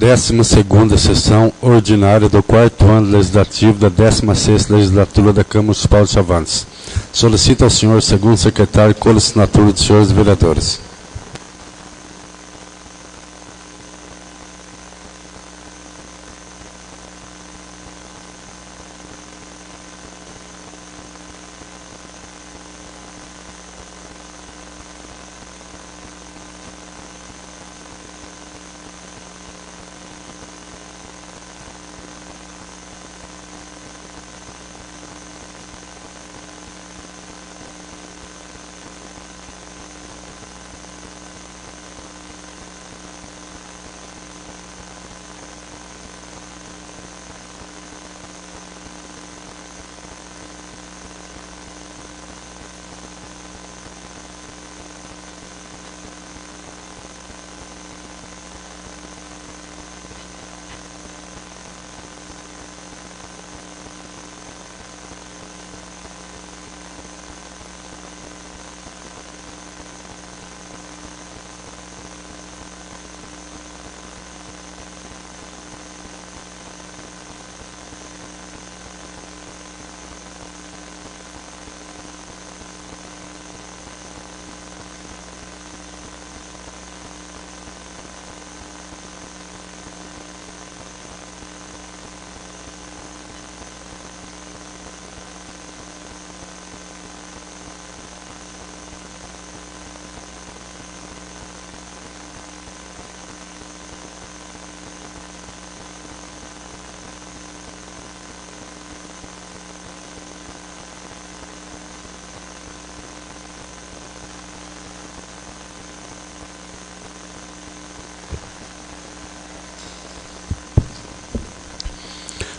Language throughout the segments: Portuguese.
12ª sessão ordinária do 4º ano legislativo da 16ª legislatura da Câmara Municipal de Chavantes. Solicito ao senhor segundo secretário com a assinatura dos senhores vereadores.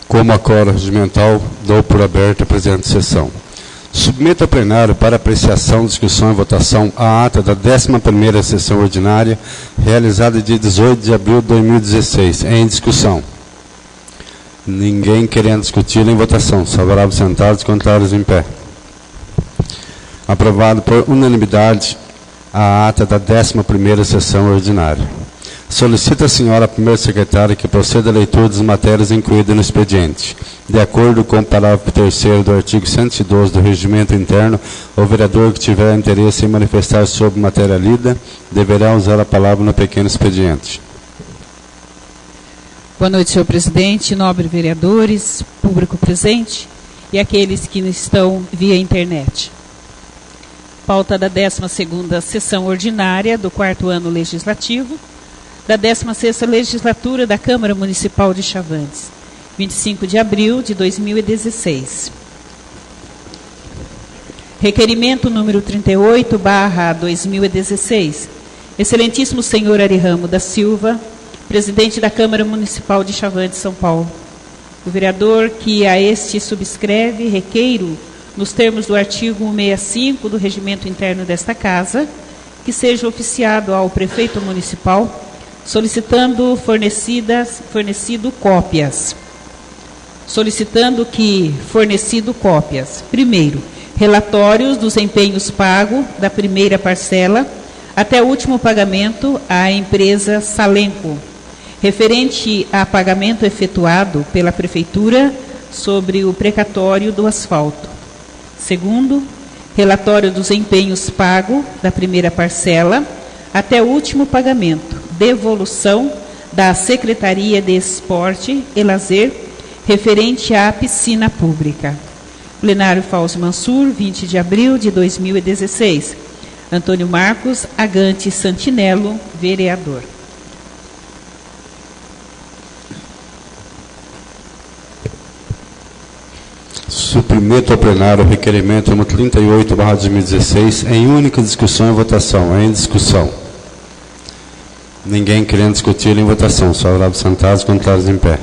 Como acórdão regimental, dou por aberta a presente sessão. Submeto ao plenário para apreciação, discussão e votação a ata da 11ª sessão ordinária, realizada dia 18 de abril de 2016. Em discussão. Ninguém querendo discutir em votação. Favoráveis sentados, contrários em pé. Aprovado por unanimidade a ata da 11ª sessão ordinária. Solicito à senhora primeira secretária que proceda à leitura das matérias incluídas no expediente. De acordo com o parágrafo 3º do artigo 112 do Regimento Interno, o vereador que tiver interesse em manifestar sobre matéria lida deverá usar a palavra no pequeno expediente. Boa noite, senhor presidente, nobres vereadores, público presente e aqueles que estão via internet. Pauta da 12ª sessão ordinária do 4º ano legislativo da 16ª legislatura da Câmara Municipal de Chavantes, 25 de abril de 2016. Requerimento número 38/2016. Excelentíssimo senhor Ari Ramos da Silva, presidente da Câmara Municipal de Chavantes, São Paulo. O vereador que a este subscreve, requeiro, nos termos do artigo 165 do Regimento Interno desta Casa, que seja oficiado ao prefeito municipal, solicitando fornecido cópias. Primeiro, relatórios dos empenhos pagos da primeira parcela até o último pagamento à empresa Salenco, referente a pagamento efetuado pela Prefeitura sobre o precatório do asfalto. Segundo, relatório dos empenhos pagos da primeira parcela até o último pagamento, devolução da Secretaria de Esporte e Lazer, referente à piscina pública. Plenário Fauzi Mansur, 20 de abril de 2016. Antônio Marcos Agante Santinello, vereador. Submeto ao plenário o requerimento número 38/2016 em única discussão e votação. Em discussão. Ninguém querendo discutir em votação. Favoráveis sentados, contrários em pé.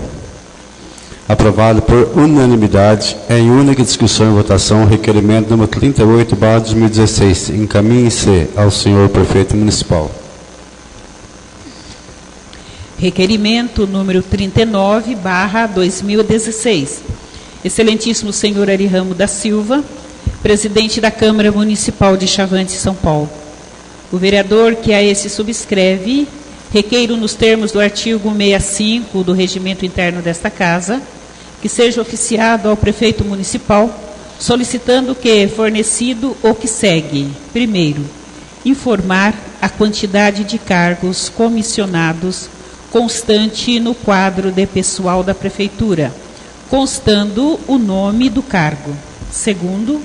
Aprovado por unanimidade em única discussão e votação o requerimento número 38/2016. Encaminhe-se ao senhor prefeito municipal. Requerimento número 39/2016. Excelentíssimo senhor Ari Ramos da Silva, presidente da Câmara Municipal de Chavantes, São Paulo. O vereador que a esse subscreve, Requeiro, nos termos do artigo 65 do Regimento Interno desta Casa, que seja oficiado ao prefeito municipal, solicitando que fornecido o que segue. Primeiro, informar a quantidade de cargos comissionados constante no quadro de pessoal da Prefeitura, constando o nome do cargo. Segundo,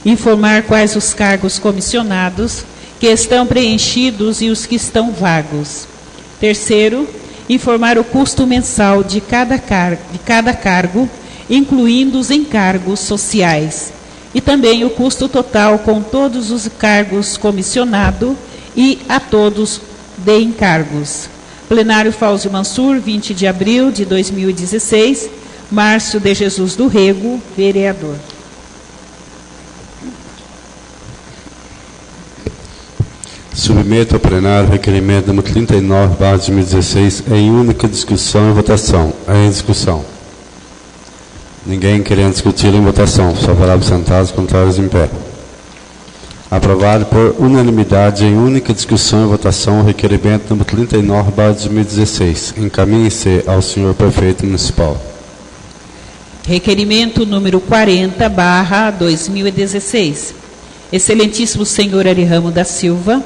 informar quais os cargos comissionados que estão preenchidos e os que estão vagos. Terceiro, informar o custo mensal de cada cargo, incluindo os encargos sociais, e também o custo total com todos os cargos comissionados e a todos de encargos. Plenário Fauzi Mansur, 20 de abril de 2016, Márcio de Jesus do Rego, vereador. Submeto ao plenário o requerimento número 39/2016 em única discussão e votação. Em discussão. Ninguém querendo discutir em votação. Favoráveis sentados, contrários em pé. Aprovado por unanimidade em única discussão e votação o requerimento número 39/2016. Encaminhe-se ao senhor prefeito municipal. Requerimento número 40/2016. Excelentíssimo senhor Ari Ramos da Silva,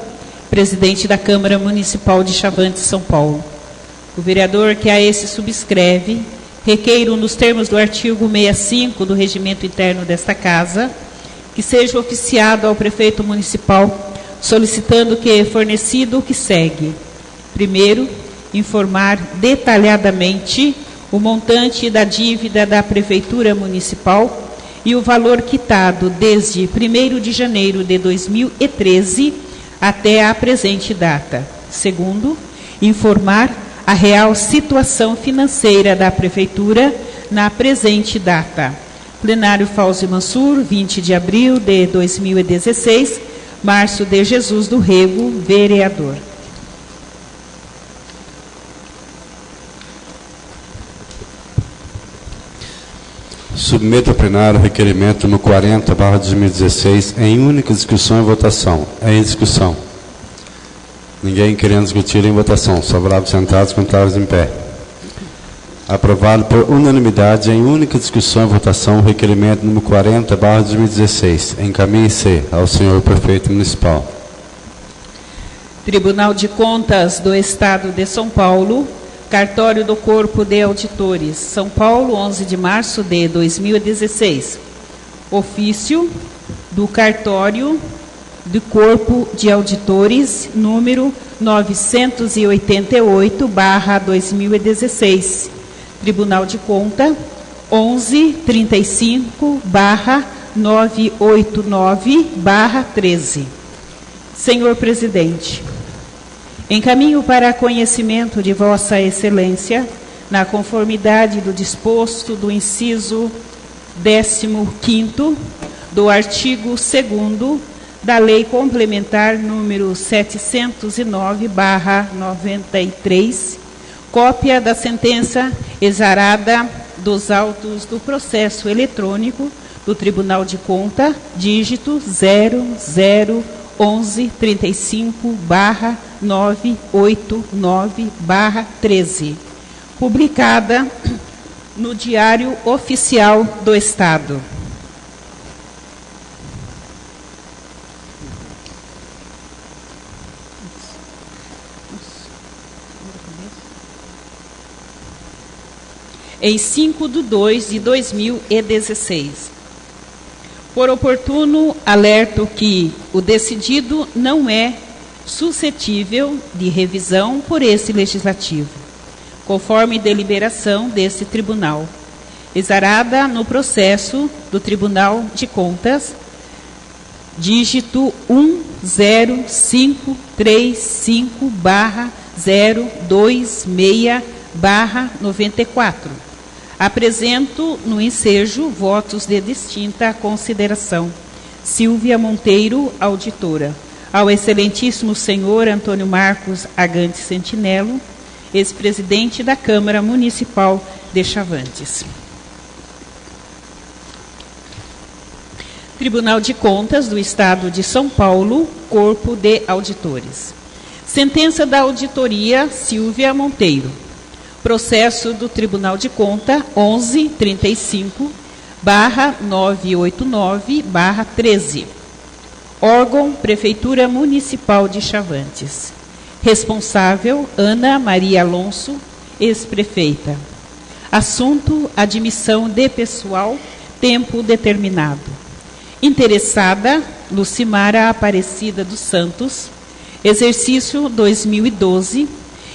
presidente da Câmara Municipal de Chavantes, São Paulo. O vereador que a esse subscreve, requeiro, nos termos do artigo 65 do Regimento Interno desta Casa, que seja oficiado ao prefeito municipal, solicitando que fornecido o que segue. Primeiro, informar detalhadamente o montante da dívida da Prefeitura Municipal e o valor quitado desde 1º de janeiro de 2013 até a presente data. Segundo, informar a real situação financeira da Prefeitura na presente data. Plenário Fauzi Mansur, 20 de abril de 2016, Márcio de Jesus do Rego, vereador. Submeto ao plenário o requerimento número 40/2016 em única discussão e votação. Em discussão. Ninguém querendo discutir em votação. Favoráveis sentados, contrários em pé. Aprovado por unanimidade em única discussão e votação o requerimento número 40/2016. Encaminhe-se ao senhor prefeito municipal. Tribunal de Contas do Estado de São Paulo, Cartório do Corpo de Auditores, São Paulo, 11 de março de 2016. Ofício do Cartório do Corpo de Auditores, número 988/2016. Tribunal de Conta, 1135/989/13. Senhor presidente, encaminho para conhecimento de Vossa Excelência, na conformidade do disposto do inciso 15º do artigo 2º da Lei Complementar número 709/93, cópia da sentença exarada dos autos do processo eletrônico do Tribunal de Conta, dígito 001135/989/13, publicada no Diário Oficial do Estado. Em 5/2/2016. Por oportuno, alerto que o decidido não é suscetível de revisão por esse Legislativo, conforme deliberação desse Tribunal, exarada no processo do Tribunal de Contas, dígito 10535/026/94. Apresento no ensejo votos de distinta consideração. Silvia Monteiro, auditora. Ao excelentíssimo senhor Antônio Marcos Agante Sentinelo, ex-presidente da Câmara Municipal de Chavantes. Tribunal de Contas do Estado de São Paulo, Corpo de Auditores. Sentença da Auditoria Silvia Monteiro. Processo do Tribunal de Conta 1135/989/13. Órgão Prefeitura Municipal de Chavantes. Responsável Ana Maria Alonso, ex-prefeita. Assunto: admissão de pessoal, tempo determinado. Interessada: Lucimara Aparecida dos Santos. Exercício 2012.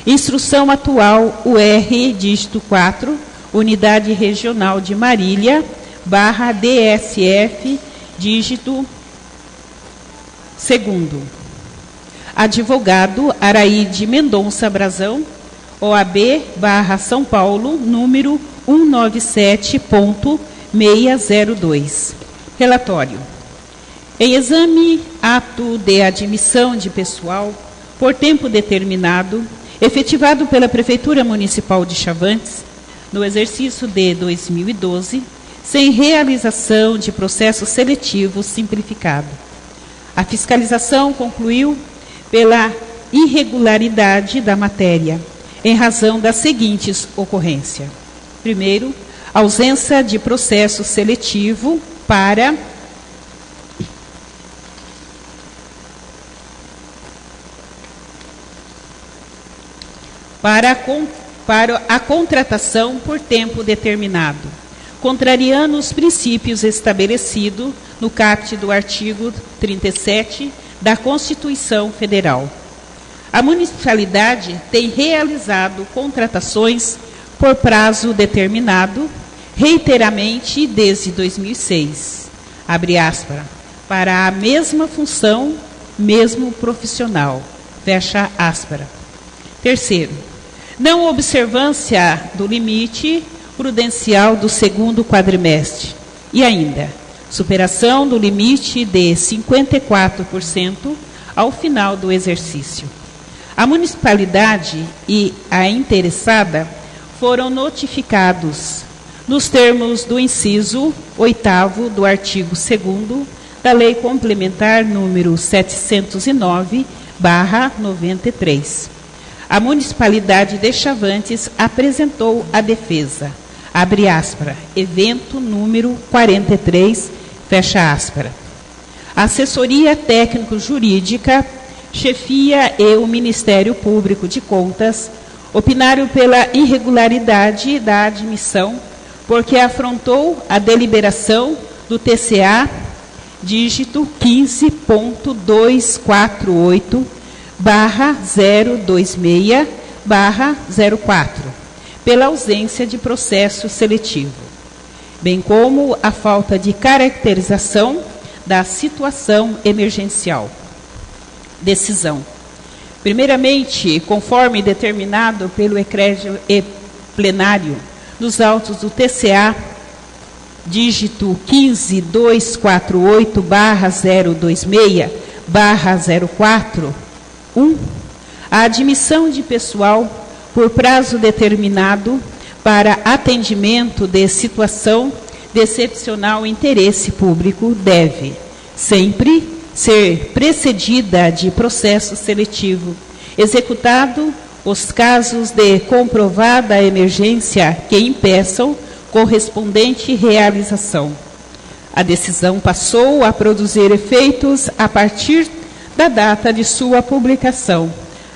Instrução atual UR dígito 4, Unidade Regional de Marília, /DSF dígito 2º. Advogado Araide Mendonça Brazão, OAB/São Paulo, número 197.602. Relatório. Em exame, ato de admissão de pessoal por tempo determinado, efetivado pela Prefeitura Municipal de Chavantes, no exercício de 2012, sem realização de processo seletivo simplificado. A fiscalização concluiu pela irregularidade da matéria, em razão das seguintes ocorrências. Primeiro, ausência de processo seletivo para a contratação por tempo determinado, contrariando os princípios estabelecidos no caput do artigo 37 da Constituição Federal. A municipalidade tem realizado contratações por prazo determinado, reiteradamente desde 2006, abre aspas, para a mesma função, mesmo profissional, fecha aspas. Terceiro, não observância do limite prudencial do segundo quadrimestre e ainda superação do limite de 54% ao final do exercício. A municipalidade e a interessada foram notificados nos termos do inciso 8º do artigo 2º da Lei Complementar número 709/93. A municipalidade de Chavantes apresentou a defesa, abre aspas, evento número 43, fecha aspas. A assessoria técnico-jurídica, chefia e o Ministério Público de Contas opinaram pela irregularidade da admissão, porque afrontou a deliberação do TCA, dígito 15.248/026/04, pela ausência de processo seletivo, bem como a falta de caracterização da situação emergencial. Decisão. Primeiramente, conforme determinado pelo ecrégio plenário nos autos do TCA, dígito 15.248/026/04, a admissão de pessoal por prazo determinado para atendimento de situação de excepcional interesse público deve sempre ser precedida de processo seletivo, executado os casos de comprovada emergência que impeçam correspondente realização. A decisão passou a produzir efeitos a partir da data de sua publicação,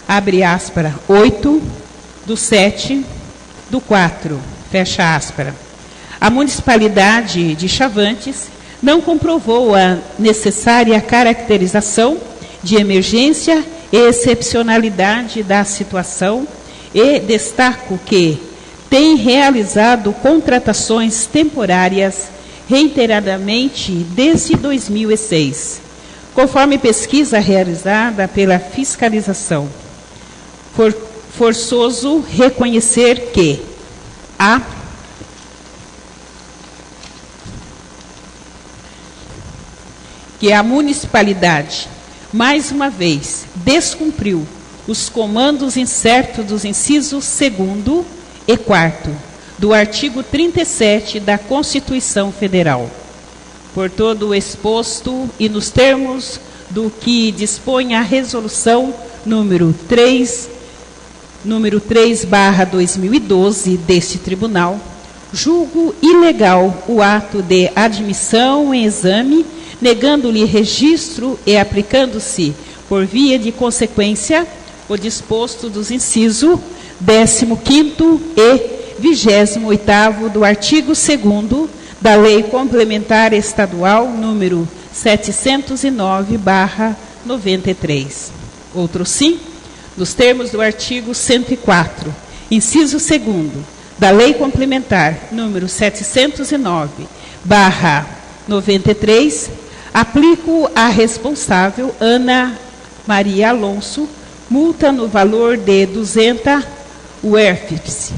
abre aspas, 8/7/4, fecha aspas. A municipalidade de Chavantes não comprovou a necessária caracterização de emergência e excepcionalidade da situação e destaco que tem realizado contratações temporárias reiteradamente desde 2006, conforme pesquisa realizada pela fiscalização. Forçoso reconhecer que a municipalidade, mais uma vez, descumpriu os comandos incertos dos incisos 2º e 4º do artigo 37 da Constituição Federal. Por todo o exposto e nos termos do que dispõe a resolução número 3/2012 deste tribunal, julgo ilegal o ato de admissão em exame, negando-lhe registro e aplicando-se, por via de consequência, o disposto dos incisos 15º e 28º do artigo 2º da Lei Complementar Estadual número 709/93. Outro sim, nos termos do artigo 104, inciso 2º da Lei Complementar número 709/93, aplico à responsável Ana Maria Alonso multa no valor de 200 UERFs.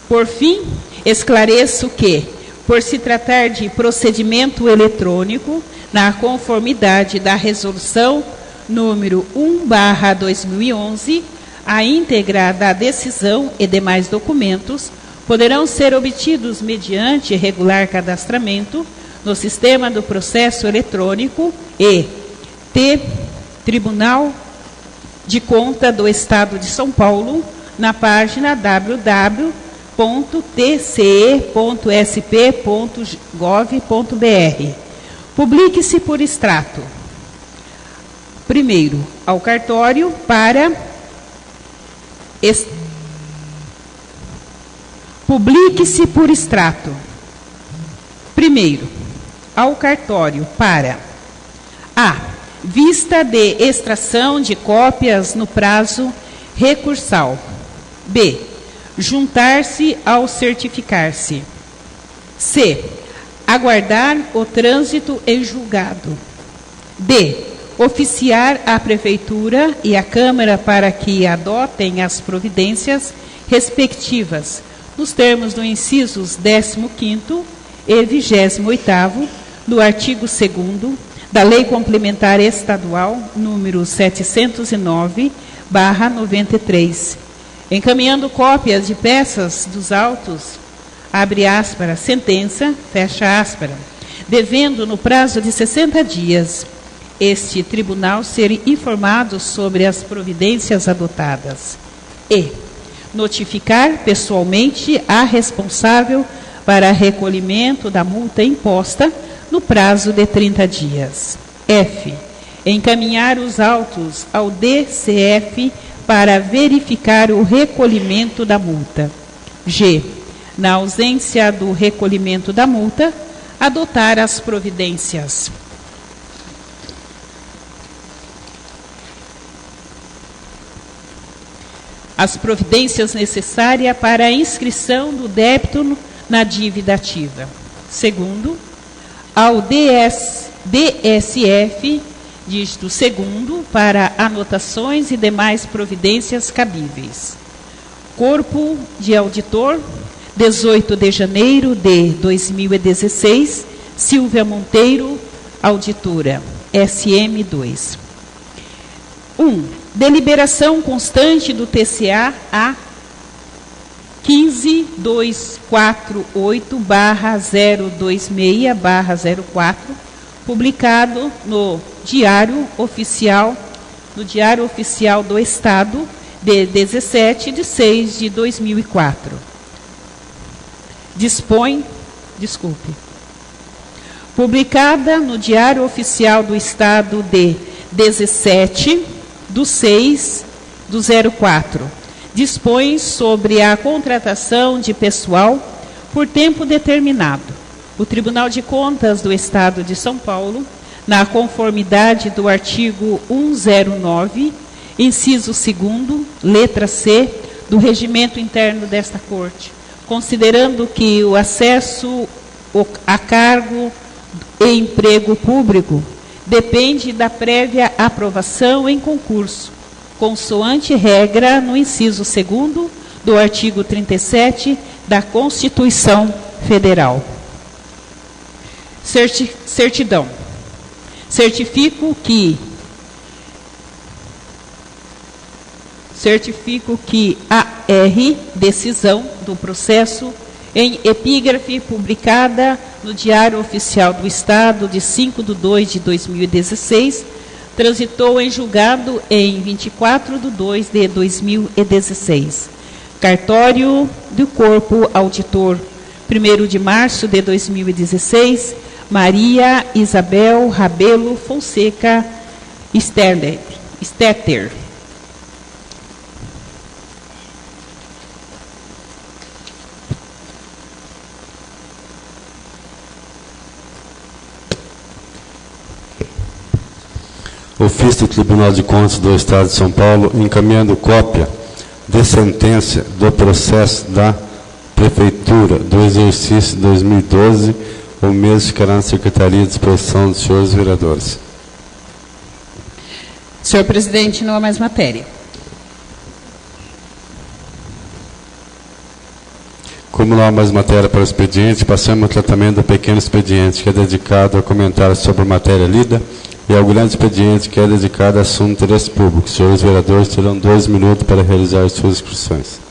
Por fim, esclareço que, por se tratar de procedimento eletrônico, na conformidade da resolução número 1/2011, a íntegra da decisão e demais documentos poderão ser obtidos mediante regular cadastramento no sistema do processo eletrônico e Tribunal de Conta do Estado de São Paulo, na página www.tce.sp.gov.br. Publique-se por extrato. Primeiro, ao cartório para... Publique-se por extrato. Primeiro, ao cartório para a vista de extração de cópias no prazo recursal. B. Juntar-se ao certificar-se. C. Aguardar o trânsito em julgado. D. Oficiar a Prefeitura e a Câmara para que adotem as providências respectivas, nos termos do incisos 15º e 28º do artigo 2º da Lei Complementar Estadual número 709/93, encaminhando cópias de peças dos autos, abre aspas, sentença, fecha aspas, devendo no prazo de 60 dias este tribunal ser informado sobre as providências adotadas e notificar pessoalmente a responsável para recolhimento da multa imposta no prazo de 30 dias. F. Encaminhar os autos ao DCF para verificar o recolhimento da multa. G. Na ausência do recolhimento da multa, adotar as providências. As providências necessárias para a inscrição do débito na dívida ativa. Segundo, ao DSF, dígito segundo, para anotações e demais providências cabíveis. Corpo de Auditor, 18 de janeiro de 2016, Silvia Monteiro, Auditora, SM2. 1. Deliberação constante do TCA a 15248/026/04, publicado no Diário Oficial do Estado de 17 de 6 de 2004. Publicada no Diário Oficial do Estado de 17 de 6 de 04. Dispõe sobre a contratação de pessoal por tempo determinado. O Tribunal de Contas do Estado de São Paulo, na conformidade do artigo 109, inciso 2º, letra C, do regimento interno desta Corte, considerando que o acesso a cargo e emprego público depende da prévia aprovação em concurso, consoante regra no inciso 2º do artigo 37 da Constituição Federal. Certidão. Certifico que a decisão do processo em epígrafe publicada no Diário Oficial do Estado de 5 de 2 de 2016, transitou em julgado em 24/2/2016. Cartório do Corpo Auditor, 1º de março de 2016, Maria Isabel Rabelo Fonseca Stetter. Ofício do Tribunal de Contas do Estado de São Paulo, encaminhando cópia de sentença do processo da Prefeitura do exercício 2012, o mesmo ficará na Secretaria de Disposição dos senhores vereadores. Senhor presidente, não há mais matéria. Como não há mais matéria para o expediente, passamos ao tratamento do pequeno expediente, que é dedicado a comentários sobre a matéria lida, e ao grande expediente, que é dedicado a assunto de interesse público. Os senhores vereadores terão 2 minutos para realizar suas inscrições.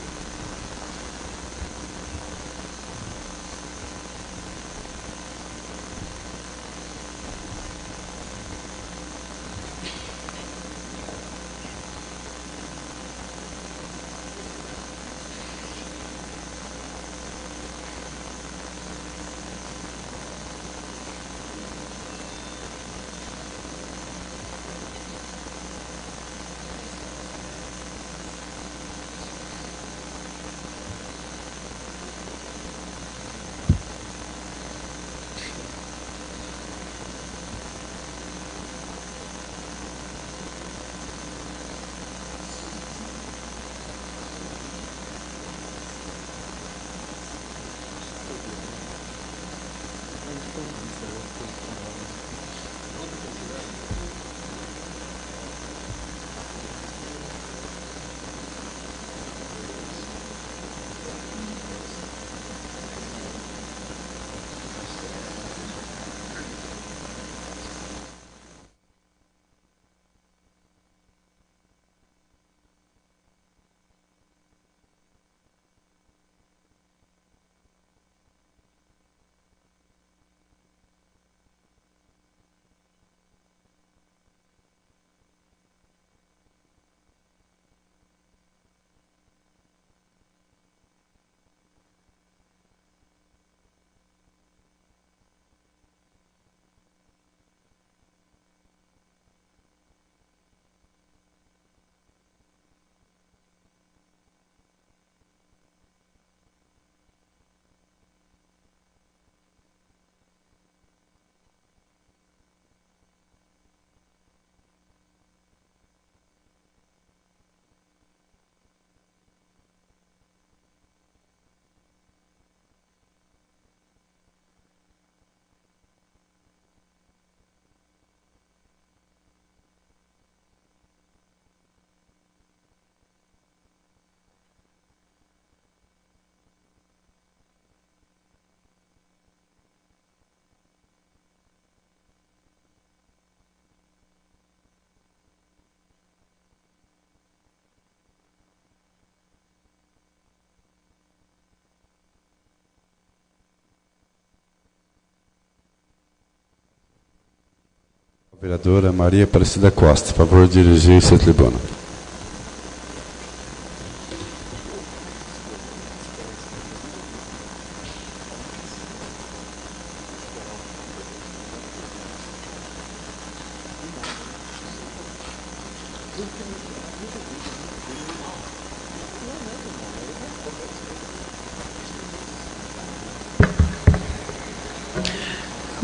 Vereadora Maria Aparecida Costa, por favor, dirigir-se à tribuna.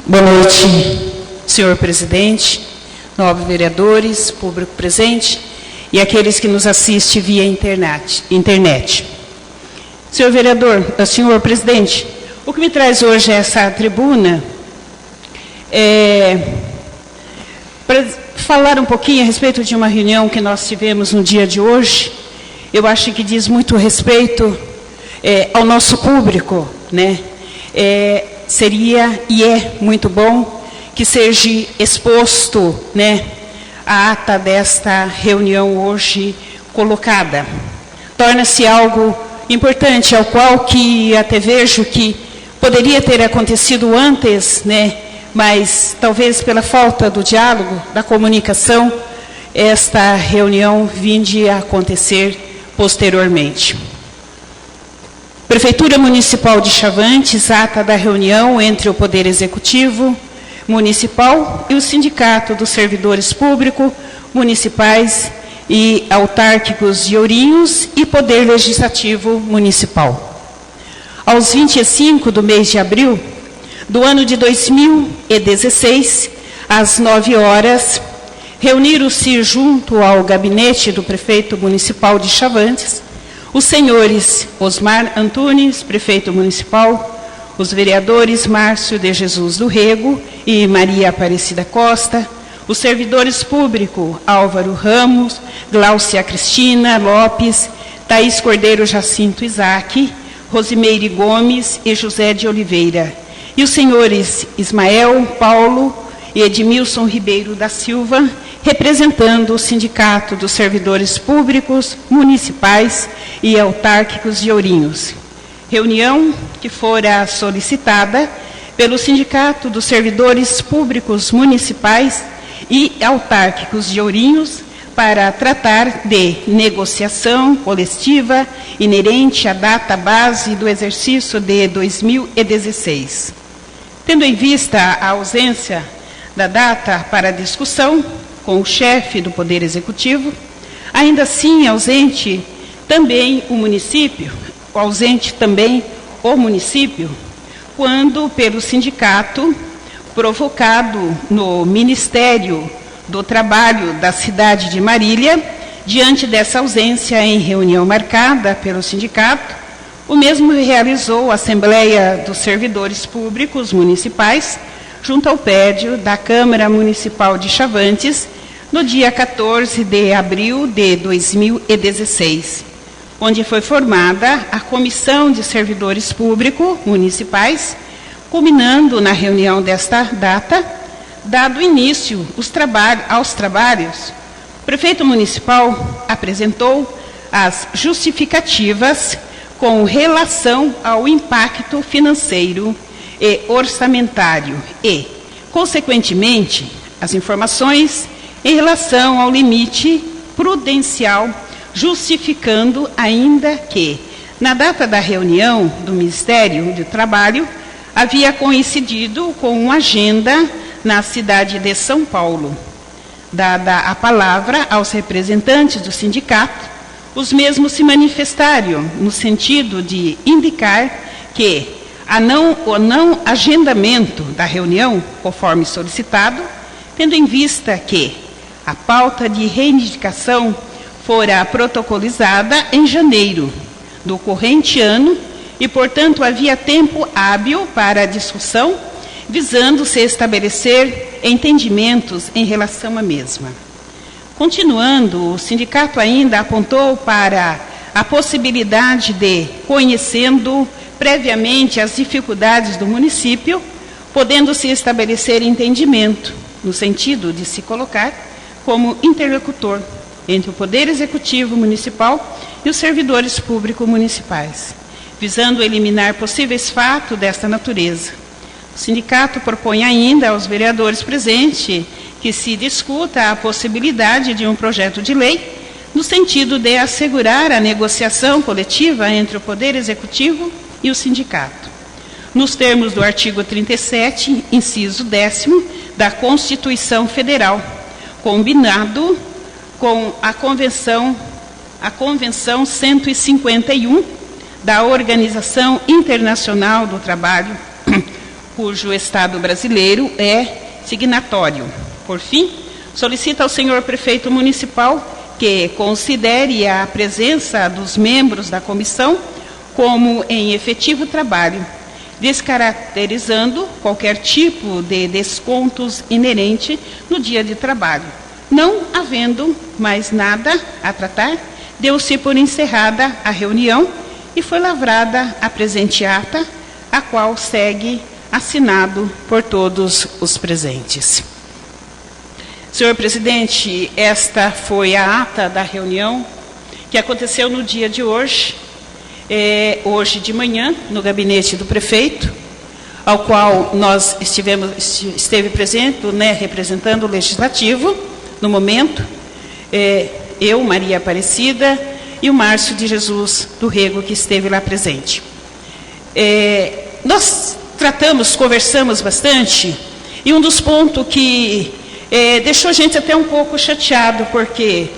Boa noite, senhor presidente, nobres vereadores, público presente e aqueles que nos assistem via internet. Senhor vereador, senhor presidente, o que me traz hoje a essa tribuna é para falar um pouquinho a respeito de uma reunião que nós tivemos no dia de hoje. Eu acho que diz muito respeito ao nosso público, né? Seria e é muito bom que seja exposto, né, a ata desta reunião hoje colocada. Torna-se algo importante, ao qual que até vejo que poderia ter acontecido antes, né, mas mas talvez pela falta do diálogo, da comunicação, esta reunião vinde a acontecer posteriormente. Prefeitura Municipal de Chavantes, ata da reunião entre o Poder Executivo Municipal e o Sindicato dos Servidores Públicos Municipais e Autárquicos de Ourinhos e Poder Legislativo Municipal. Aos 25 do mês de abril do ano de 2016, às 9 horas, reuniram-se junto ao gabinete do prefeito municipal de Chavantes, os senhores Osmar Antunes, prefeito municipal, os vereadores Márcio de Jesus do Rego e Maria Aparecida Costa, os servidores públicos Álvaro Ramos, Gláucia Cristina Lopes, Thaís Cordeiro Jacinto Isaac, Rosimeire Gomes e José de Oliveira, e os senhores Ismael Paulo e Edmilson Ribeiro da Silva, representando o Sindicato dos Servidores Públicos Municipais e Autárquicos de Ourinhos. Reunião que fora solicitada pelo Sindicato dos Servidores Públicos Municipais e Autárquicos de Ourinhos para tratar de negociação coletiva inerente à data base do exercício de 2016. Tendo em vista a ausência da data para discussão com o chefe do Poder Executivo, ainda assim ausente também o município, quando pelo sindicato, provocado no Ministério do Trabalho da cidade de Marília, diante dessa ausência em reunião marcada pelo sindicato, o mesmo realizou a Assembleia dos Servidores Públicos Municipais, junto ao prédio da Câmara Municipal de Chavantes, no dia 14 de abril de 2016, onde foi formada a Comissão de Servidores Públicos Municipais, culminando na reunião desta data, dado início aos trabalhos, o prefeito municipal apresentou as justificativas com relação ao impacto financeiro e orçamentário e, consequentemente, as informações em relação ao limite prudencial, justificando ainda que, na data da reunião do Ministério do Trabalho, havia coincidido com uma agenda na cidade de São Paulo. Dada a palavra aos representantes do sindicato, os mesmos se manifestaram no sentido de indicar que o não agendamento da reunião, conforme solicitado, tendo em vista que a pauta de reivindicação fora protocolizada em janeiro do corrente ano e, portanto, havia tempo hábil para a discussão, visando-se estabelecer entendimentos em relação à mesma. Continuando, o sindicato ainda apontou para a possibilidade de, conhecendo previamente as dificuldades do município, podendo-se estabelecer entendimento, no sentido de se colocar como interlocutor entre o Poder Executivo Municipal e os servidores públicos municipais, visando eliminar possíveis fatos desta natureza. O sindicato propõe ainda aos vereadores presentes que se discuta a possibilidade de um projeto de lei no sentido de assegurar a negociação coletiva entre o Poder Executivo e o sindicato, nos termos do artigo 37, inciso 10º, da Constituição Federal, combinado com a Convenção 151 da Organização Internacional do Trabalho, cujo Estado brasileiro é signatório. Por fim, solicita ao senhor prefeito municipal que considere a presença dos membros da comissão como em efetivo trabalho, descaracterizando qualquer tipo de descontos inerente no dia de trabalho. Não havendo mais nada a tratar, deu-se por encerrada a reunião e foi lavrada a presente ata, a qual segue assinado por todos os presentes. Senhor presidente, esta foi a ata da reunião que aconteceu no dia de hoje, hoje de manhã, no gabinete do prefeito, ao qual nós esteve presente, né, representando o Legislativo, no momento, eu, Maria Aparecida, e o Márcio de Jesus do Rego, que esteve lá presente. Nós conversamos bastante, e um dos pontos que deixou a gente até um pouco chateado, porque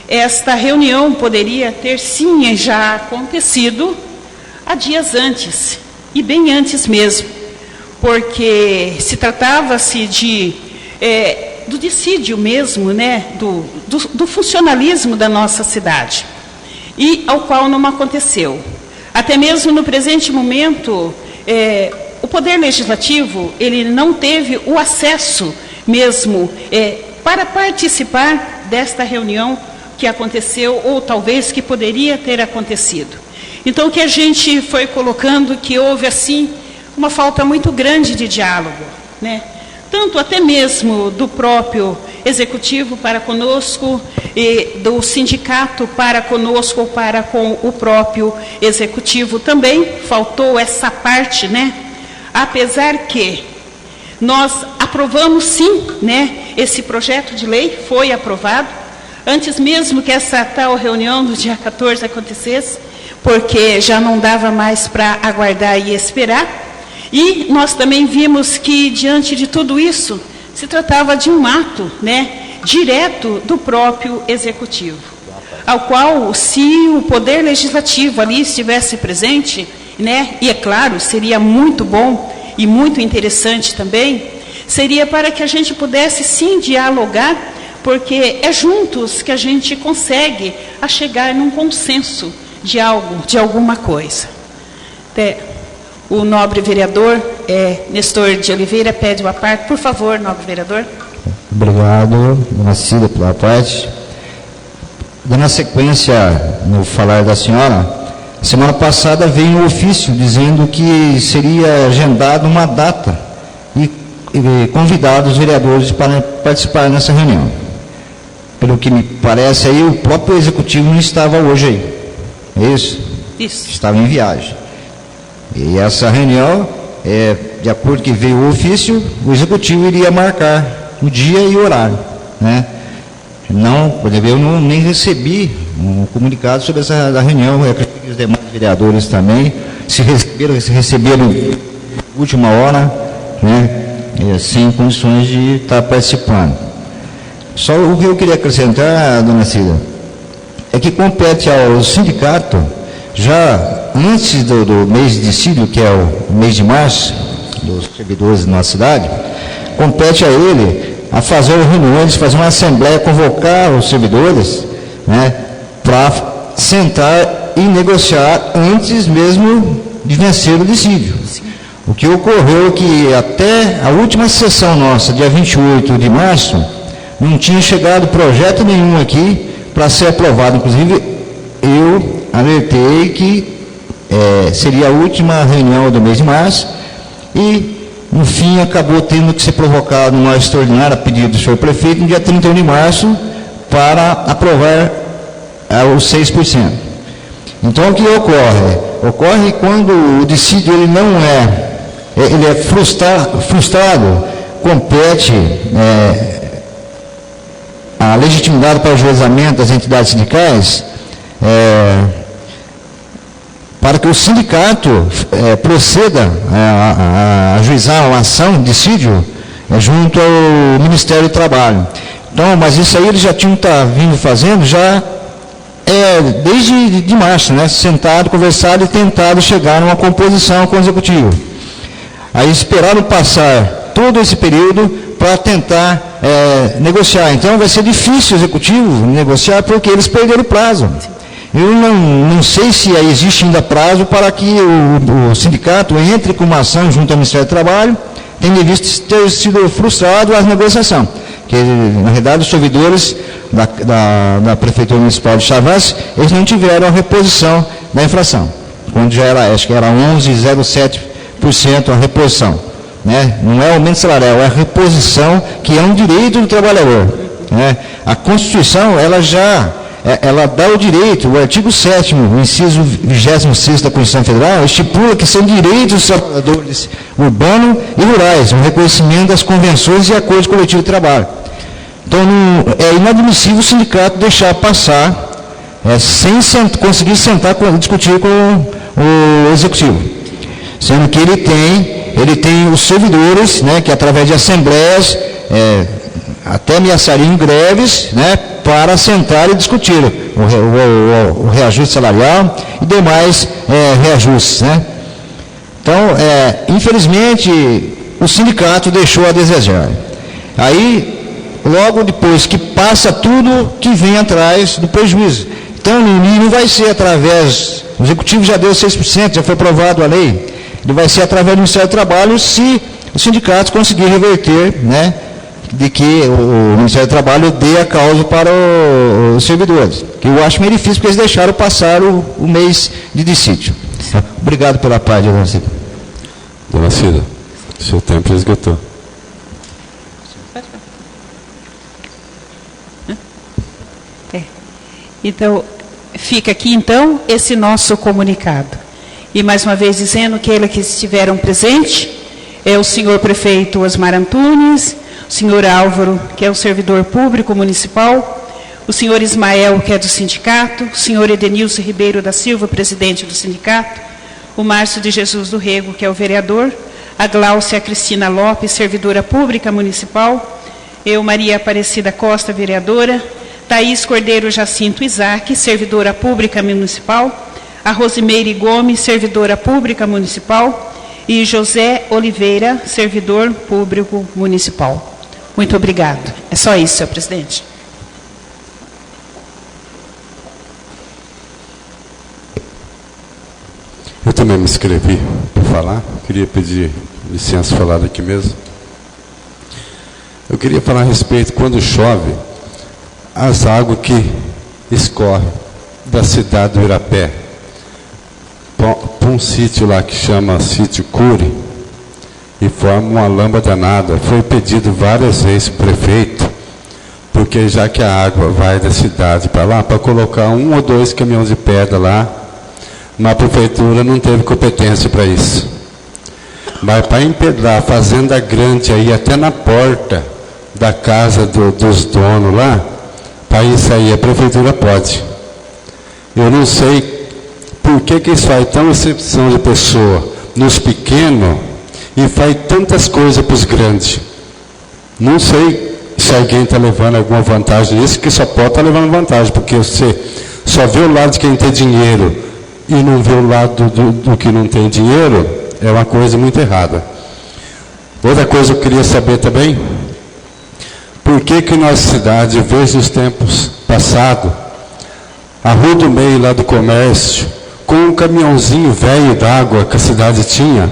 esta reunião poderia ter sim já acontecido há dias antes, e bem antes mesmo, porque se tratava-se do dissídio mesmo, né, do funcionalismo da nossa cidade, e ao qual não aconteceu. Até mesmo no presente momento, o Poder Legislativo, ele não teve o acesso mesmo para participar desta reunião que aconteceu, ou talvez que poderia ter acontecido. Então, o que a gente foi colocando, que houve, assim, uma falta muito grande de diálogo, né? Tanto até mesmo do próprio Executivo para conosco, e do sindicato para conosco, ou para com o próprio Executivo também, faltou essa parte, né? Apesar que nós aprovamos sim, né? Esse projeto de lei foi aprovado, antes mesmo que essa tal reunião do dia 14 acontecesse, porque já não dava mais para aguardar e esperar. E nós também vimos que, diante de tudo isso, se tratava de um ato, né, direto do próprio Executivo, ao qual, se o Poder Legislativo ali estivesse presente, né, e é claro, seria muito bom e muito interessante também, seria para que a gente pudesse sim dialogar, porque é juntos que a gente consegue chegar num consenso de algo, de alguma coisa. O nobre vereador Nestor de Oliveira pede uma parte. Por favor, nobre vereador. Obrigado, dona Cida, pela parte. Dando sequência no falar da senhora, semana passada veio um ofício dizendo que seria agendada uma data e convidado os vereadores para participar nessa reunião. Pelo que me parece aí, o próprio Executivo não estava hoje aí. É isso? Isso. Estava em viagem. E essa reunião, de acordo com que veio o ofício, o Executivo iria marcar o dia e o horário, né? Não, eu nem recebi um comunicado sobre essa reunião. Eu acredito que os demais vereadores também se receberam última hora, né? Sem condições de estar participando. Só o que eu queria acrescentar, dona Cida, é que compete ao sindicato, já antes do mês de dissídio, que é o mês de março, dos servidores da nossa cidade, compete a ele a fazer reuniões, fazer uma assembleia, convocar os servidores, né, para sentar e negociar antes mesmo de vencer o dissídio. O que ocorreu é que até a última sessão nossa, dia 28 de março, não tinha chegado projeto nenhum aqui para ser aprovado. Inclusive, eu alertei que seria a última reunião do mês de março e, no fim, acabou tendo que ser provocado uma extraordinária a pedido do senhor prefeito no dia 31 de março para aprovar os 6%. Então, o que ocorre? Ocorre quando o dissídio ele não ele é frustrado, compete a legitimidade para o ajuizamento das entidades sindicais, para que o sindicato proceda a ajuizar uma ação de dissídio junto ao Ministério do Trabalho. Então, mas isso aí eles já tinham vindo fazendo já desde de março, né? Sentado, conversado e tentado chegar numa composição com o Executivo. Aí esperaram passar todo esse período para tentar negociar. Então vai ser difícil o Executivo negociar porque eles perderam o prazo. Eu não sei se existe ainda prazo para que o sindicato entre com uma ação junto ao Ministério do Trabalho, tendo visto ter sido frustrado a negociação. Que, na realidade, os servidores da Prefeitura Municipal de Chavantes, eles não tiveram a reposição da inflação, quando já era, acho que era 11,07% a reposição. Né? Não é aumento salarial, é a reposição, que é um direito do trabalhador. Né? A Constituição, ela já ela dá o direito, o artigo 7º, o inciso 26º da Constituição Federal, estipula que são direitos dos trabalhadores urbanos e rurais, o reconhecimento das convenções e acordos coletivos de trabalho. Então, é inadmissível o sindicato deixar passar, sem conseguir sentar e discutir com o executivo. Sendo que ele tem os servidores, né, que através de assembleias, até ameaçariam greves, né, para sentar e discutir o reajuste salarial e demais reajustes, né. Então, infelizmente, o sindicato deixou a desejar. Aí, logo depois que passa tudo que vem atrás do prejuízo. Então, não vai ser através, o executivo já deu 6%, já foi aprovado a lei, ele vai ser através do Ministério do Trabalho se os sindicatos conseguirem reverter, né, de que o Ministério do Trabalho dê a causa para os servidores. Que eu acho meio difícil, porque eles deixaram passar o mês de dissídio. Obrigado pela paz, dona Cida. Dona Cida, seu tempo já esgotou. Então, fica aqui, então, esse nosso comunicado. E, mais uma vez, dizendo que aqueles que estiveram presentes é o senhor prefeito Osmar Antunes, o senhor Álvaro, que é o servidor público municipal, o senhor Ismael, que é do sindicato, o senhor Edenilson Ribeiro da Silva, presidente do sindicato, o Márcio de Jesus do Rego, que é o vereador, a Gláucia Cristina Lopes, servidora pública municipal, eu, Maria Aparecida Costa, vereadora, Thaís Cordeiro Jacinto Isaac, servidora pública municipal, a Rosimeire Gomes, servidora pública municipal, e José Oliveira, servidor público municipal. Muito obrigado. É só isso, senhor presidente. Eu também me inscrevi para falar, queria pedir licença falar aqui mesmo. Eu queria falar a respeito, quando chove, as águas que escorrem da cidade do Irapé para um sítio lá que chama Sítio Cury e forma uma lama danada. Foi pedido várias vezes para o prefeito, porque já que a água vai da cidade para lá, para colocar 1 ou 2 caminhões de pedra lá, mas a prefeitura não teve competência para isso. Mas para empedrar a fazenda grande aí até na porta da casa dos donos lá, para isso aí a prefeitura pode. Eu não sei por que isso faz tão exceção de pessoa nos pequenos e faz tantas coisas para os grandes. Não sei se alguém está levando alguma vantagem nisso, que só pode estar levando vantagem, porque você só vê o lado de quem tem dinheiro e não vê o lado do que não tem dinheiro, é uma coisa muito errada. Outra coisa que eu queria saber também, por que nossa cidade, desde os tempos passados, a Rua do Meio lá do comércio, com um caminhãozinho velho d'água que a cidade tinha,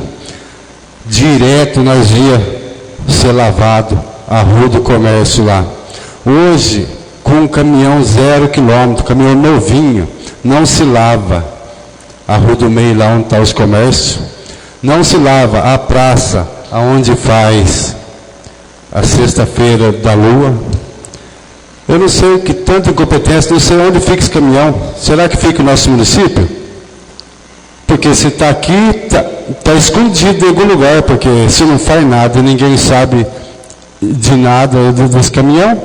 direto nós ia ser lavado a Rua do Comércio lá. Hoje, com um caminhão 0 quilômetro, caminhão novinho, não se lava a Rua do Meio lá onde está os comércios, não se lava a praça aonde faz a sexta-feira da lua. Eu não sei o que tanta incompetência, não sei onde fica esse caminhão. Será que fica o nosso município? Porque se está aqui, está escondido em algum lugar, porque se não faz nada e ninguém sabe de nada desse caminhão,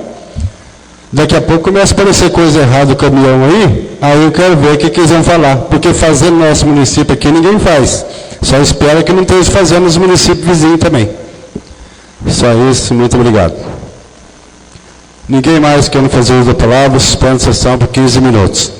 daqui a pouco começa a aparecer coisa errada do caminhão aí eu quero ver o que eles vão falar. Porque fazer no nosso município aqui ninguém faz. Só espera que não esteja fazendo nos municípios vizinhos também. Só isso, muito obrigado. Ninguém mais quer fazer uso da palavra, suspende a sessão por 15 minutos.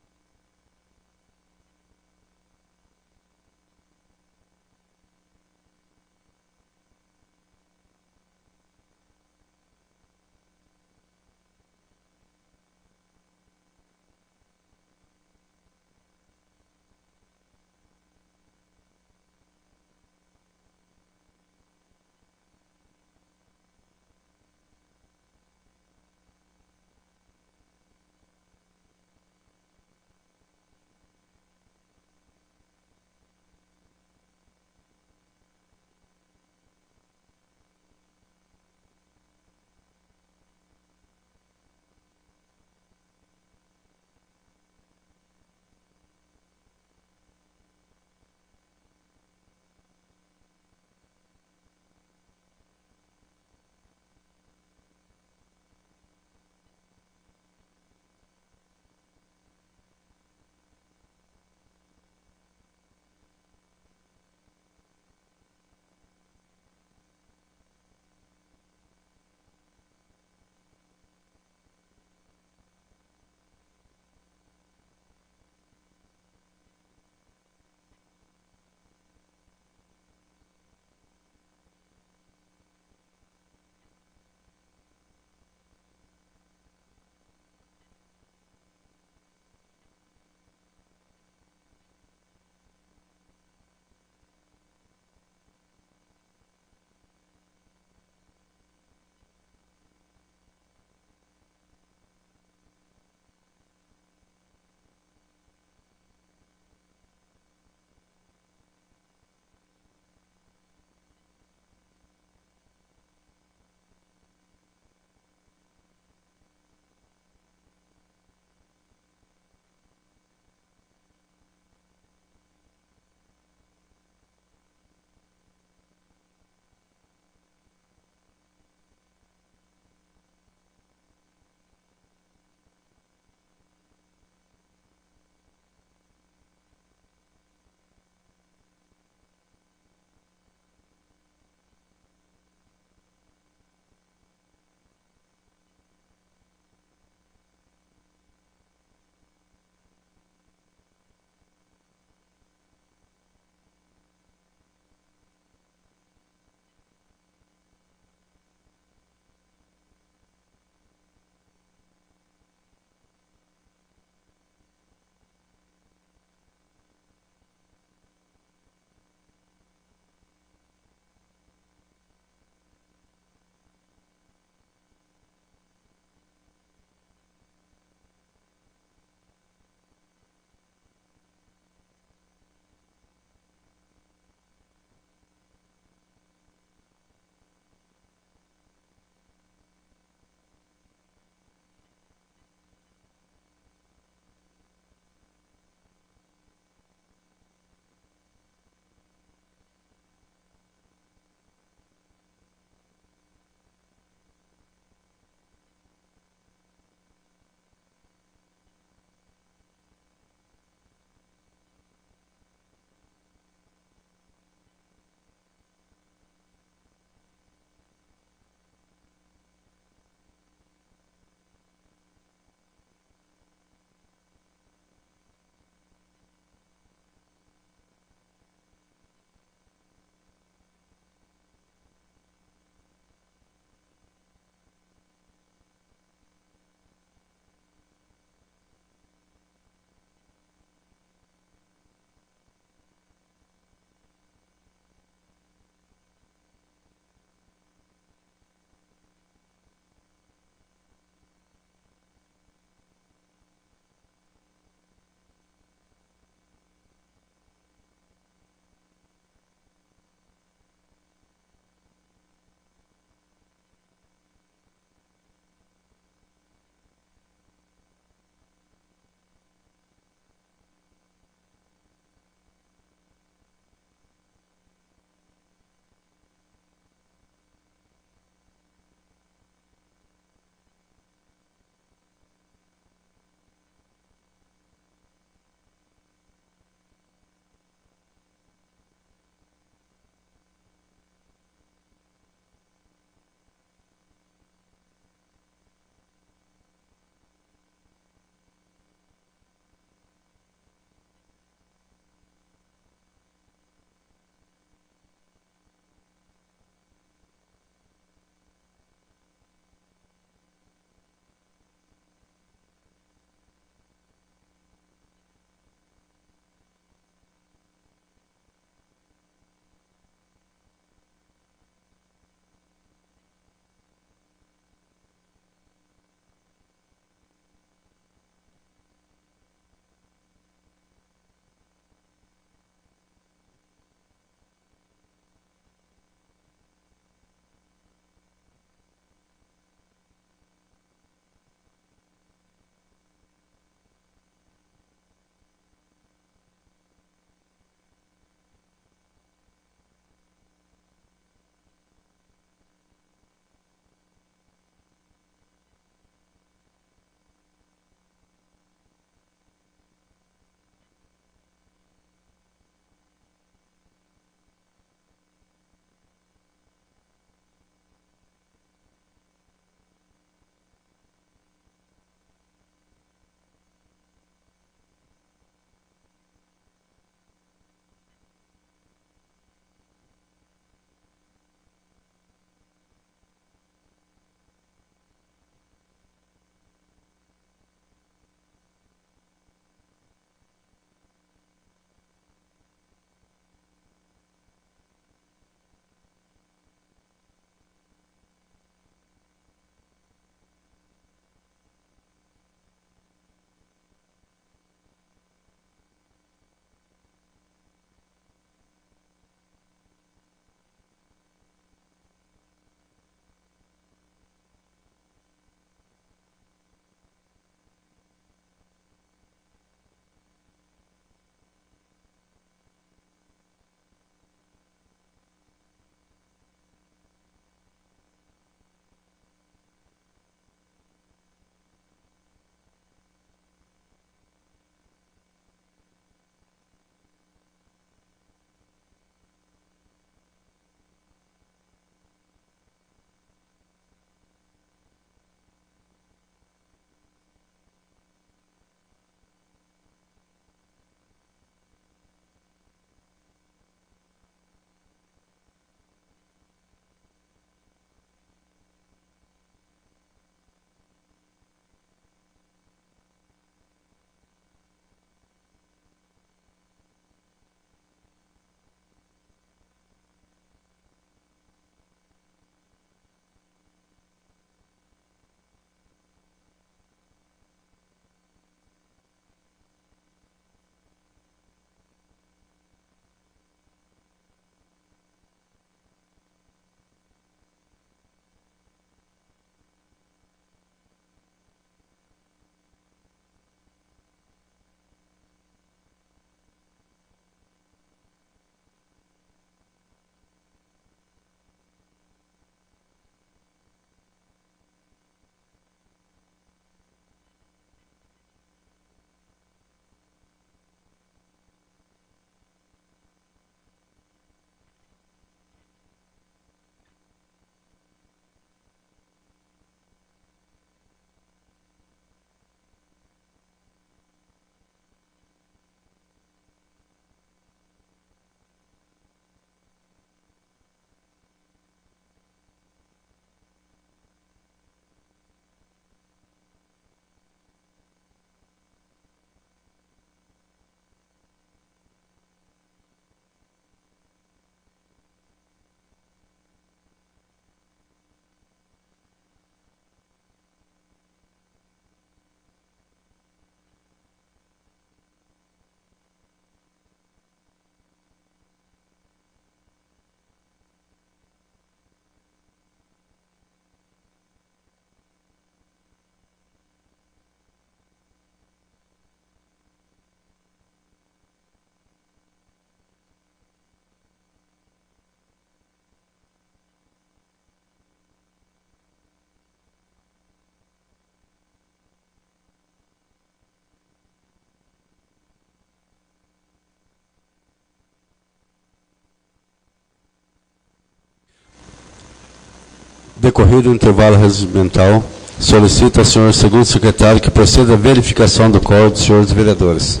Decorrido o intervalo regimental, solicito ao senhor segundo secretário que proceda à verificação do quórum dos senhores vereadores.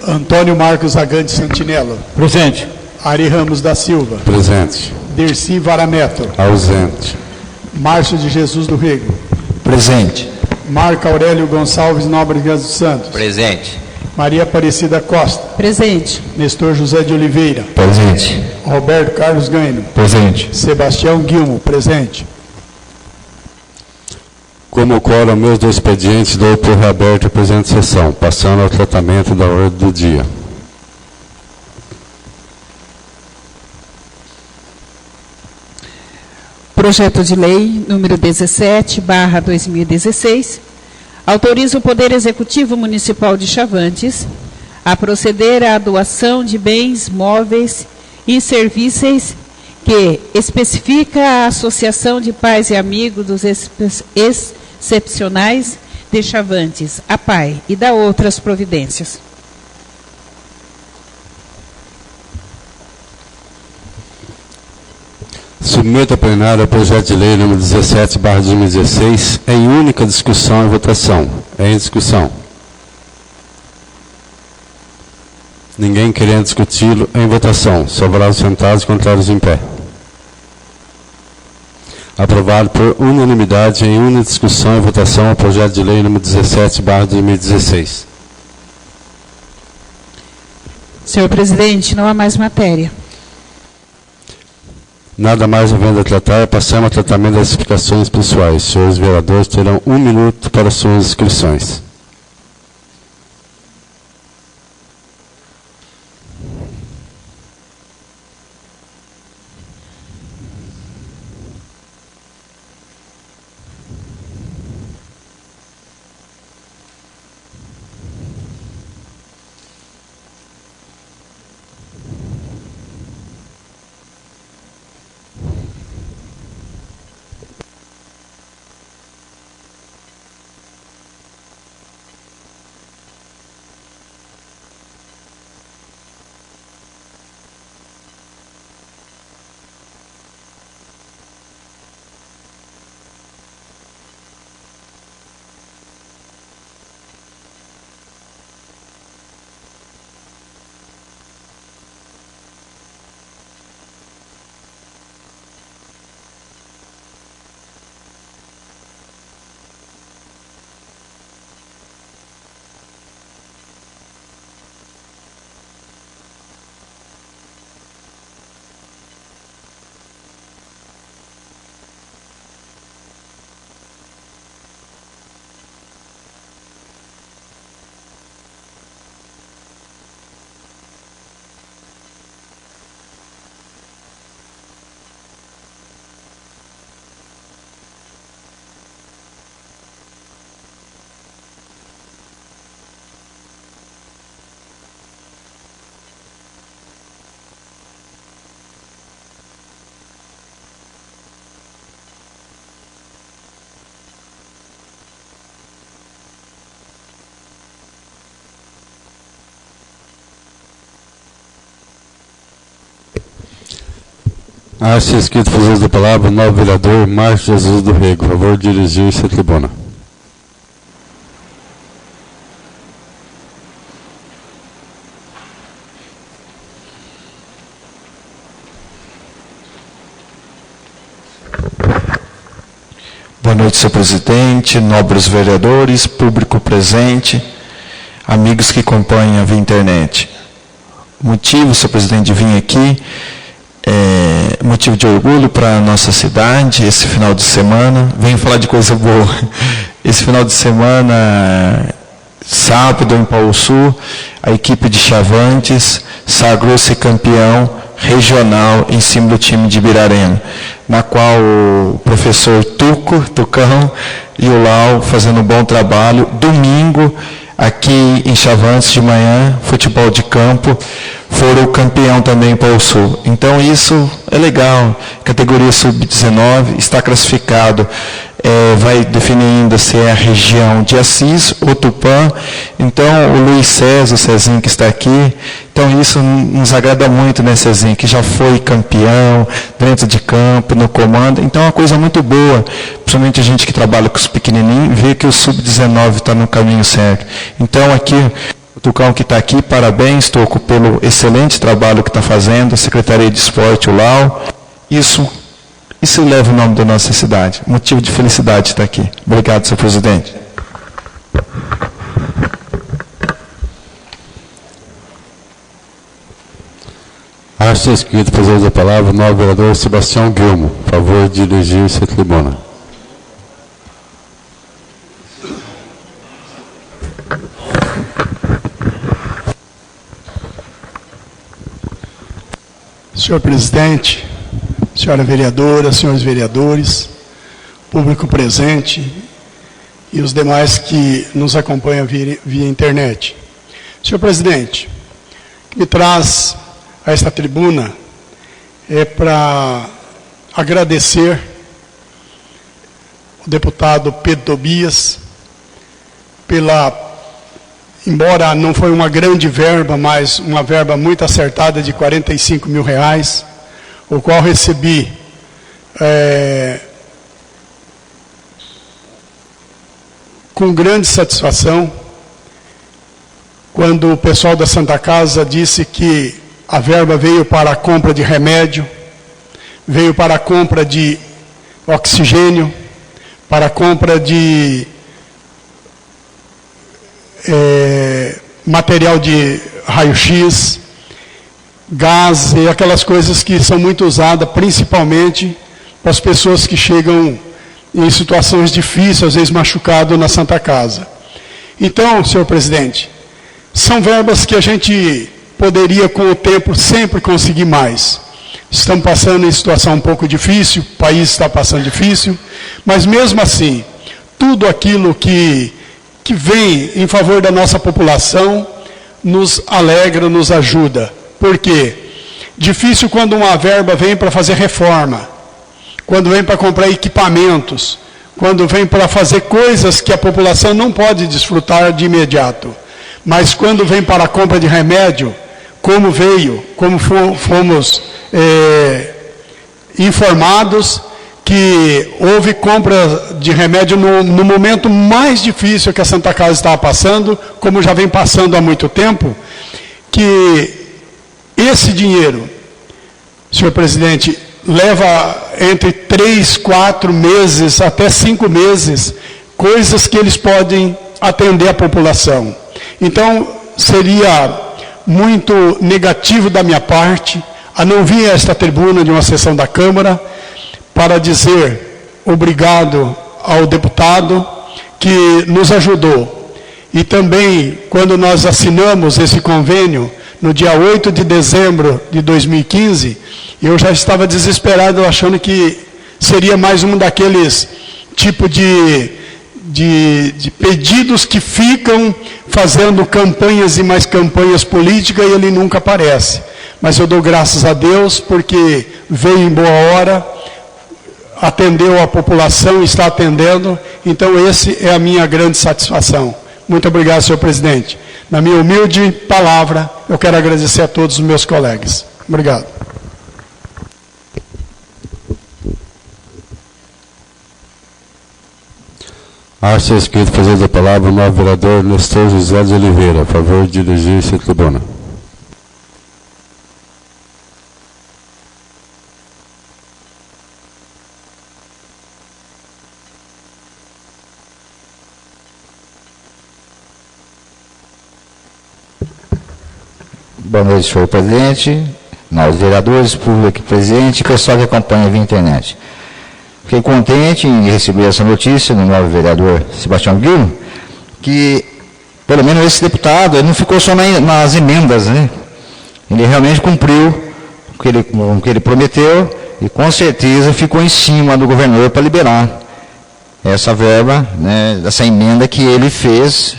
Antônio Marcos Agante Santinello. Presente. Ari Ramos da Silva. Presente. Dercy Varaneto. Ausente. Márcio de Jesus do Rego. Presente. Marco Aurélio Gonçalves Nóbrega dos Santos. Presente. Maria Aparecida Costa. Presente. Nestor José de Oliveira. Presente. Roberto Carlos Gaino. Presente. Sebastião Guilmo. Presente. Como quórum meus dois expedientes, dou por reaberta a presente sessão, passando ao tratamento da ordem do dia. Projeto de Lei número 17/2016 autoriza o Poder Executivo Municipal de Chavantes a proceder à doação de bens móveis e serviços que especifica a Associação de Pais e Amigos dos Excepcionais de Chavantes, APAE, e da outras providências. Submeto a plenário o projeto de lei número 17/2016 em única discussão e votação. Em discussão. Ninguém querendo discuti-lo, em votação. Favoráveis sentados, contrários em pé. Aprovado por unanimidade em única discussão e votação o projeto de lei número 17/2016. Senhor presidente, não há mais matéria. Nada mais havendo a tratar, passamos ao tratamento das explicações pessoais. Senhores vereadores terão 1 minuto para suas inscrições. Acho inscrito por uso da palavra o novo vereador Márcio Jesus do Rego. Por favor, dirigir-se à tribuna. Boa noite, senhor presidente, nobres vereadores, público presente, amigos que acompanham via internet. O motivo, senhor presidente, de vir aqui motivo de orgulho para a nossa cidade, esse final de semana. Venho falar de coisa boa. Esse final de semana, sábado, em Paulo Sul, a equipe de Chavantes sagrou-se campeão regional em cima do time de Ibirarema, na qual o professor Tucão e o Lau fazendo um bom trabalho. Domingo, aqui em Chavantes de manhã, futebol de campo, foram campeão também em Paulo Sul. Então isso é legal. Categoria sub-19 está classificado vai definir ainda se é a região de Assis ou Tupã. Então, o Luiz César, o Cezinho que está aqui, então isso nos agrada muito, né, Cezinho, que já foi campeão dentro de campo, no comando. Então, é uma coisa muito boa, principalmente a gente que trabalha com os pequenininhos, ver que o Sub-19 está no caminho certo. Então, aqui, o Tucão que está aqui, parabéns, Toco, pelo excelente trabalho que está fazendo, a Secretaria de Esporte, o Lau. Isso leva o nome da nossa cidade. Motivo de felicidade estar aqui. Obrigado, senhor presidente. Acho inscrito para a palavra o novo vereador Sebastião Guilmo. Por favor, dirigir-se à tribuna. Senhor presidente, senhora vereadora, senhores vereadores, público presente e os demais que nos acompanham via internet. Senhor presidente, o que me traz a esta tribuna é para agradecer o deputado Pedro Tobias embora não foi uma grande verba, mas uma verba muito acertada de R$45 mil, o qual recebi com grande satisfação, quando o pessoal da Santa Casa disse que a verba veio para a compra de remédio, veio para a compra de oxigênio, para a compra de material de raio-x, gás e aquelas coisas que são muito usadas, principalmente para as pessoas que chegam em situações difíceis, às vezes machucado na Santa Casa. Então, senhor presidente, são verbas que a gente poderia, com o tempo, sempre conseguir mais. Estamos passando em situação um pouco difícil, o país está passando difícil, mas mesmo assim, tudo aquilo que vem em favor da nossa população nos alegra, nos ajuda. Por quê? Difícil quando uma verba vem para fazer reforma, quando vem para comprar equipamentos, quando vem para fazer coisas que a população não pode desfrutar de imediato. Mas quando vem para a compra de remédio, como veio, como fomos informados, que houve compra de remédio no momento mais difícil que a Santa Casa estava passando, como já vem passando há muito tempo, que esse dinheiro, senhor presidente, leva entre 3, 4 meses, até 5 meses, coisas que eles podem atender a população. Então, seria muito negativo da minha parte a não vir a esta tribuna de uma sessão da Câmara para dizer obrigado ao deputado que nos ajudou. E também, quando nós assinamos esse convênio, no dia 8 de dezembro de 2015, eu já estava desesperado, achando que seria mais um daqueles tipo de pedidos que ficam fazendo campanhas e mais campanhas políticas e ele nunca aparece. Mas eu dou graças a Deus porque veio em boa hora, atendeu a população, está atendendo, então esse é a minha grande satisfação. Muito obrigado, senhor presidente. Na minha humilde palavra, eu quero agradecer a todos os meus colegas. Obrigado. Acho inscrito para a palavra o novo vereador Nestor José de Oliveira. Por favor, dirigir-se à tribuna. Boa noite, senhor presidente, nós vereadores, público presente e pessoal que acompanha via internet. Fiquei contente em receber essa notícia do novo vereador Sebastião Guilmo, que pelo menos esse deputado ele não ficou só nas emendas, né? Ele realmente cumpriu o que ele prometeu e com certeza ficou em cima do governador para liberar essa verba, né, essa emenda que ele fez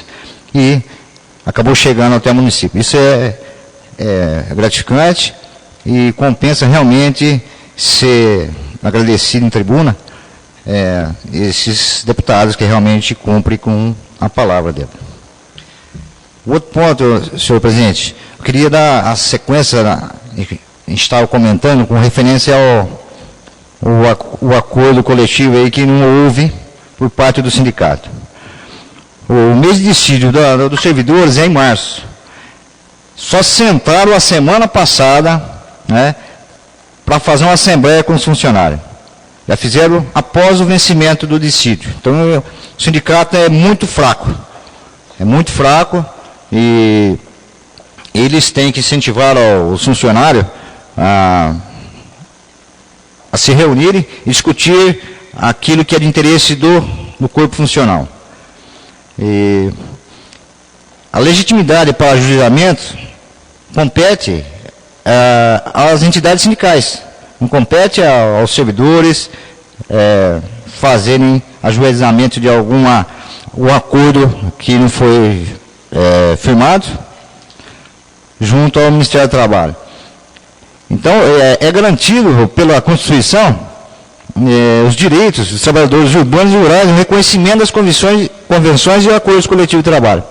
e acabou chegando até o município. Isso é gratificante e compensa realmente ser agradecido em tribuna esses deputados que realmente cumprem com a palavra dele. O outro ponto, senhor presidente, eu queria dar a sequência, a gente estava comentando com referência ao acordo coletivo aí que não houve por parte do sindicato. O mês de dissídio dos servidores é em março. Só sentaram a semana passada, né, para fazer uma assembleia com os funcionários. Já fizeram após o vencimento do dissídio. Então, o sindicato é muito fraco. É muito fraco e eles têm que incentivar os funcionários a se reunirem e discutir aquilo que é de interesse do corpo funcional. E a legitimidade para ajuizamento compete às entidades sindicais, não compete aos servidores fazerem ajuizamento de um acordo que não foi firmado junto ao Ministério do Trabalho. Então, é garantido pela Constituição os direitos dos trabalhadores urbanos e rurais, o reconhecimento das convenções e acordos coletivos de trabalho.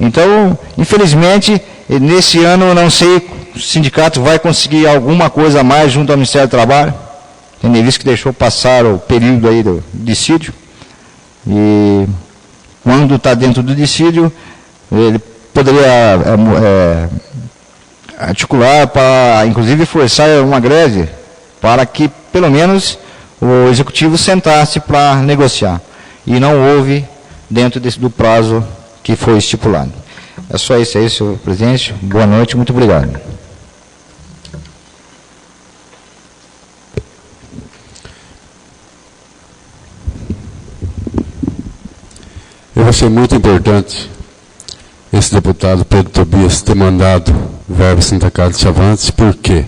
Então, infelizmente, nesse ano, eu não sei se o sindicato vai conseguir alguma coisa a mais junto ao Ministério do Trabalho, tendo visto que deixou passar o período aí do dissídio, e quando está dentro do dissídio, ele poderia articular para, inclusive, forçar uma greve para que, pelo menos, o Executivo sentasse para negociar. E não houve dentro do prazo que foi estipulado. É só isso aí, senhor presidente. Boa noite, muito obrigado. Eu achei muito importante esse deputado Pedro Tobias ter mandado verba Santa Casa de Chavantes, porque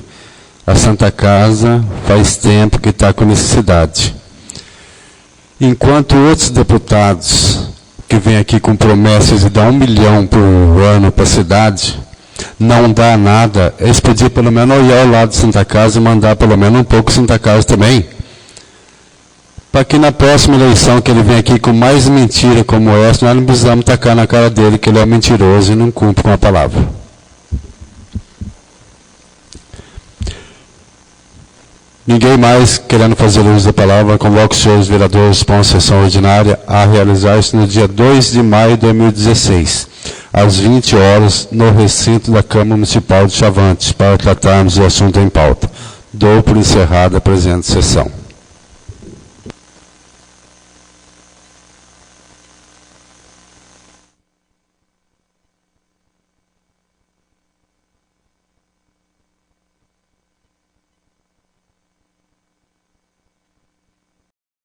a Santa Casa faz tempo que está com necessidade. Enquanto outros deputados que vêm aqui com promessas de dar 1 milhão por ano para a cidade, não dá nada, eles podiam pelo menos olhar o lado de Santa Casa e mandar pelo menos um pouco Santa Casa também. Para que na próxima eleição que ele vem aqui com mais mentira como essa, nós não precisamos tacar na cara dele que ele é um mentiroso e não cumpre com a palavra. Ninguém mais querendo fazer uso da palavra, convoco os senhores vereadores para uma sessão ordinária a realizar-se no dia 2 de maio de 2016, às 20 horas, no recinto da Câmara Municipal de Chavantes, para tratarmos o assunto em pauta. Dou por encerrada a presente sessão.